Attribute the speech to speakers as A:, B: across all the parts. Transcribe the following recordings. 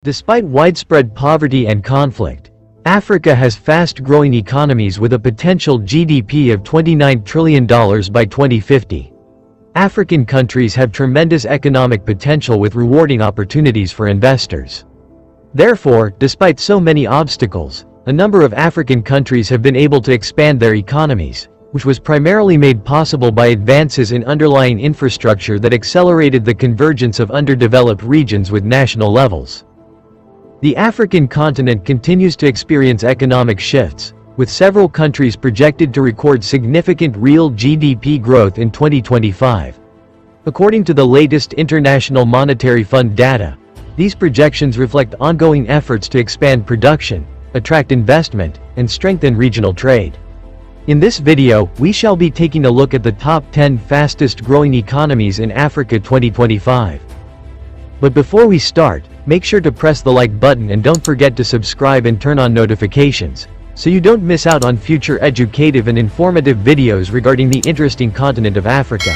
A: Despite widespread poverty and conflict, Africa has fast-growing economies with a potential GDP of $29 trillion by 2050. African countries have tremendous economic potential with rewarding opportunities for investors. Therefore, despite so many obstacles, a number of African countries have been able to expand their economies, which was primarily made possible by advances in underlying infrastructure that accelerated the convergence of underdeveloped regions with national levels. The African continent continues to experience economic shifts, with several countries projected to record significant real GDP growth in 2025. According to the latest International Monetary Fund data, these projections reflect ongoing efforts to expand production, attract investment, and strengthen regional trade. In this video, we shall be taking a look at the top 10 fastest growing economies in Africa 2025. But before we start, make sure to press the like button and don't forget to subscribe and turn on notifications, so you don't miss out on future educative and informative videos regarding the interesting continent of Africa.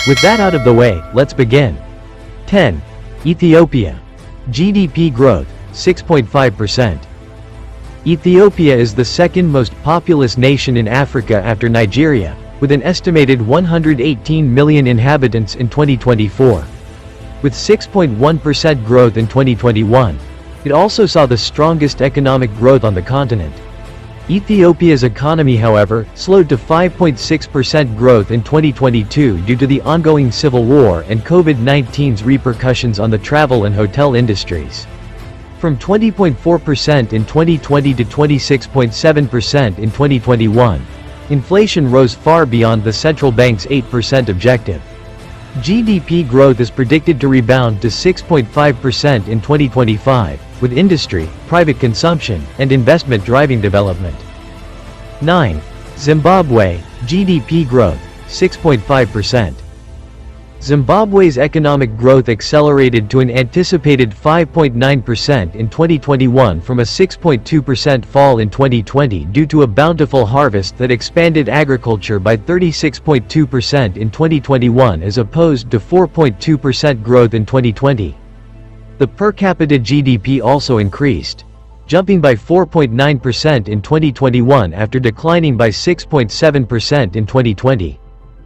A: With that out of the way, let's begin. 10. Ethiopia. GDP growth, 6.5%. Ethiopia is the second most populous nation in Africa after Nigeria, with an estimated 118 million inhabitants in 2024. With 6.1% growth in 2021, it also saw the strongest economic growth on the continent. Ethiopia's economy, however, slowed to 5.6% growth in 2022 due to the ongoing civil war and COVID-19's repercussions on the travel and hotel industries. From 20.4% in 2020 to 26.7% in 2021, inflation rose far beyond the central bank's 8% objective. GDP growth is predicted to rebound to 6.5% in 2025, with industry, private consumption, and investment driving development. 9. Zimbabwe. GDP growth, 6.5%. Zimbabwe's economic growth accelerated to an anticipated 5.9% in 2021 from a 6.2% fall in 2020 due to a bountiful harvest that expanded agriculture by 36.2% in 2021 as opposed to 4.2% growth in 2020. The per capita GDP also increased, jumping by 4.9% in 2021 after declining by 6.7% in 2020.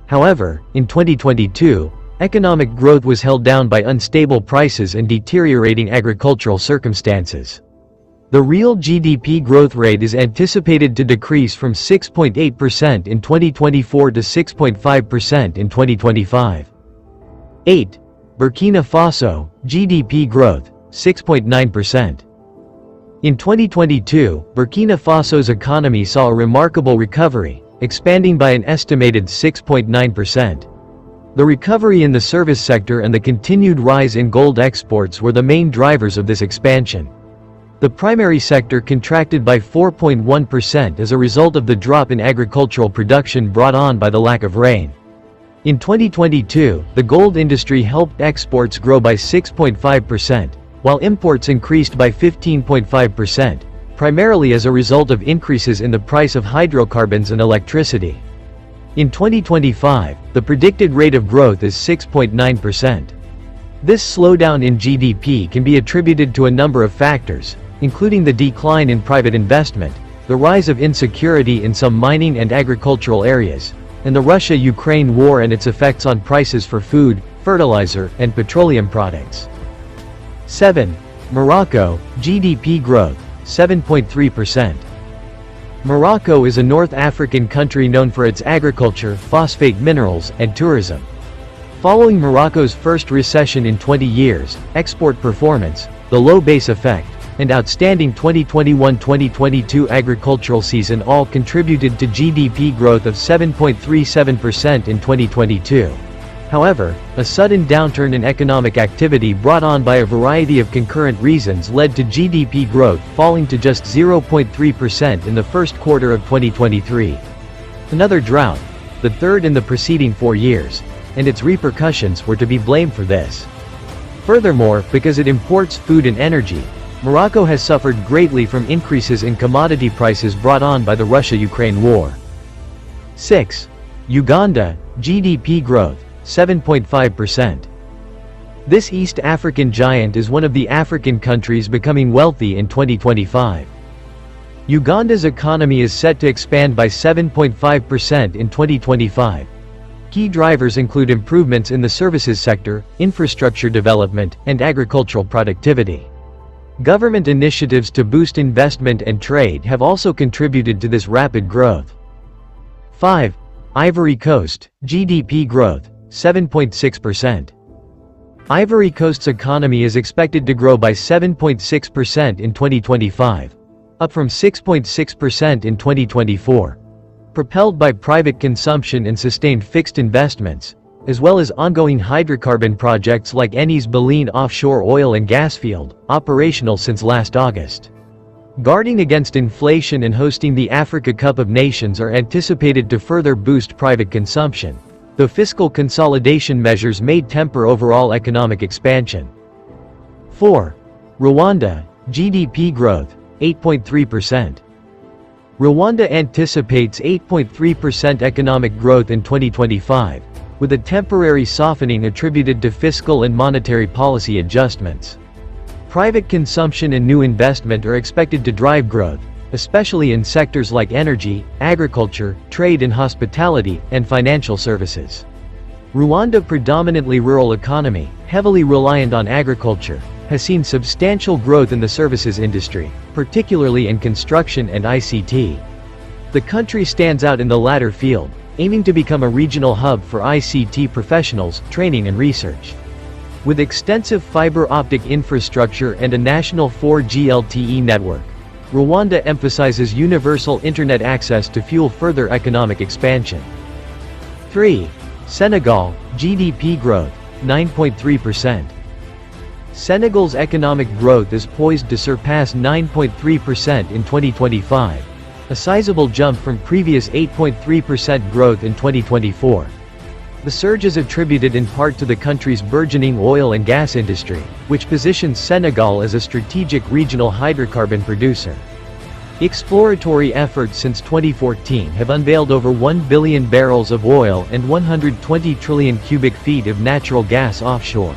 A: However, in 2022, economic growth was held down by unstable prices and deteriorating agricultural circumstances. The real GDP growth rate is anticipated to decrease from 6.8% in 2024 to 6.5% in 2025. 8. Burkina Faso. GDP growth, 6.9%. In 2022, Burkina Faso's economy saw a remarkable recovery, expanding by an estimated 6.9%. The recovery in the service sector and the continued rise in gold exports were the main drivers of this expansion. The primary sector contracted by 4.1% as a result of the drop in agricultural production brought on by the lack of rain. In 2022, the gold industry helped exports grow by 6.5%, while imports increased by 15.5%, primarily as a result of increases in the price of hydrocarbons and electricity. In 2025, the predicted rate of growth is 6.9%. This slowdown in GDP can be attributed to a number of factors, including the decline in private investment, the rise of insecurity in some mining and agricultural areas, and the Russia-Ukraine war and its effects on prices for food, fertilizer, and petroleum products. 7. Morocco. GDP growth, 7.3%. Morocco is a North African country known for its agriculture, phosphate minerals, and tourism. Following Morocco's first recession in 20 years, export performance, the low base effect, and outstanding 2021-2022 agricultural season all contributed to GDP growth of 7.37% in 2022. However, a sudden downturn in economic activity brought on by a variety of concurrent reasons led to GDP growth falling to just 0.3% in the first quarter of 2023. Another drought, the third in the preceding 4 years, and its repercussions were to be blamed for this. Furthermore, because it imports food and energy, Morocco has suffered greatly from increases in commodity prices brought on by the Russia-Ukraine war. 6. Uganda. GDP growth, 7.5%. This East African giant is one of the African countries becoming wealthy in 2025. Uganda's economy is set to expand by 7.5% in 2025. Key drivers include improvements in the services sector, infrastructure development, and agricultural productivity. Government initiatives to boost investment and trade have also contributed to this rapid growth. 5. Ivory Coast, GDP growth, 7.6%. Ivory Coast's economy is expected to grow by 7.6% in 2025, up from 6.6% in 2024. Propelled by private consumption and sustained fixed investments, as well as ongoing hydrocarbon projects like Eni's Baleine offshore oil and gas field, operational since last August. Guarding against inflation and hosting the Africa Cup of Nations are anticipated to further boost private consumption, though fiscal consolidation measures may temper overall economic expansion. 4. Rwanda, GDP growth, 8.3%. Rwanda anticipates 8.3% economic growth in 2025, with a temporary softening attributed to fiscal and monetary policy adjustments. Private consumption and new investment are expected to drive growth, especially in sectors like energy, agriculture, trade and hospitality, and financial services. Rwanda's predominantly rural economy, heavily reliant on agriculture, has seen substantial growth in the services industry, particularly in construction and ICT. The country stands out in the latter field, aiming to become a regional hub for ICT professionals, training and research. With extensive fiber optic infrastructure and a national 4G LTE network, Rwanda emphasizes universal internet access to fuel further economic expansion. 3. Senegal, GDP growth, 9.3%. Senegal's economic growth is poised to surpass 9.3% in 2025, a sizable jump from previous 8.3% growth in 2024. The surge is attributed in part to the country's burgeoning oil and gas industry, which positions Senegal as a strategic regional hydrocarbon producer. Exploratory efforts since 2014 have unveiled over 1 billion barrels of oil and 120 trillion cubic feet of natural gas offshore.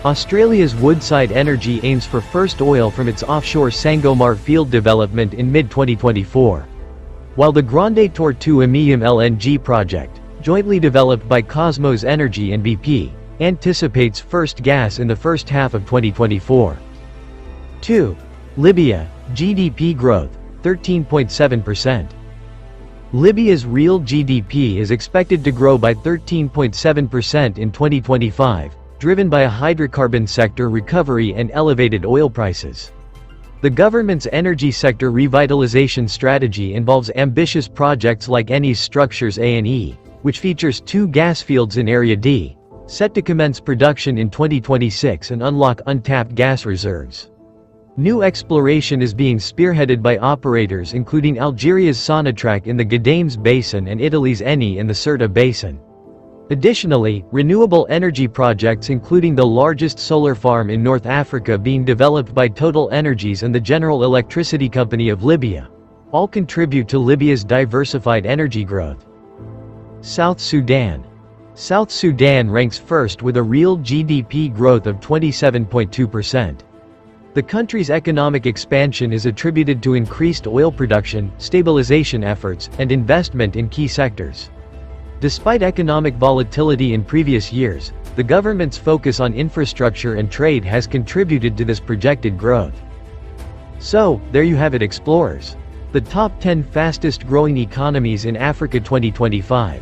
A: Australia's Woodside Energy aims for first oil from its offshore Sangomar field development in mid-2024. While the Grande Tortue Amium LNG project, jointly developed by Cosmos Energy and BP, anticipates first gas in the first half of 2024. 2. Libya, GDP growth, 13.7%. Libya's real GDP is expected to grow by 13.7% in 2025, driven by a hydrocarbon sector recovery and elevated oil prices. The government's energy sector revitalization strategy involves ambitious projects like Eni's Structures A&E, which features 2 gas fields in Area D, set to commence production in 2026 and unlock untapped gas reserves. New exploration is being spearheaded by operators including Algeria's Sonatrach in the Ghadames Basin and Italy's Eni in the Sirte Basin. Additionally, renewable energy projects including the largest solar farm in North Africa being developed by Total Energies and the General Electricity Company of Libya, all contribute to Libya's diversified energy growth. South Sudan. South Sudan ranks first with a real GDP growth of 27.2%. The country's economic expansion is attributed to increased oil production, stabilization efforts, and investment in key sectors. Despite economic volatility in previous years, the government's focus on infrastructure and trade has contributed to this projected growth. So, there you have it, explorers. The top 10 fastest growing economies in Africa 2025.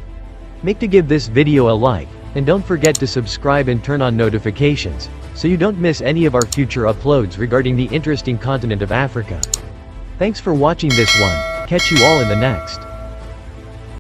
A: Make to give this video a like, and don't forget to subscribe and turn on notifications, so you don't miss any of our future uploads regarding the interesting continent of Africa. Thanks for watching this one, catch you all in the next.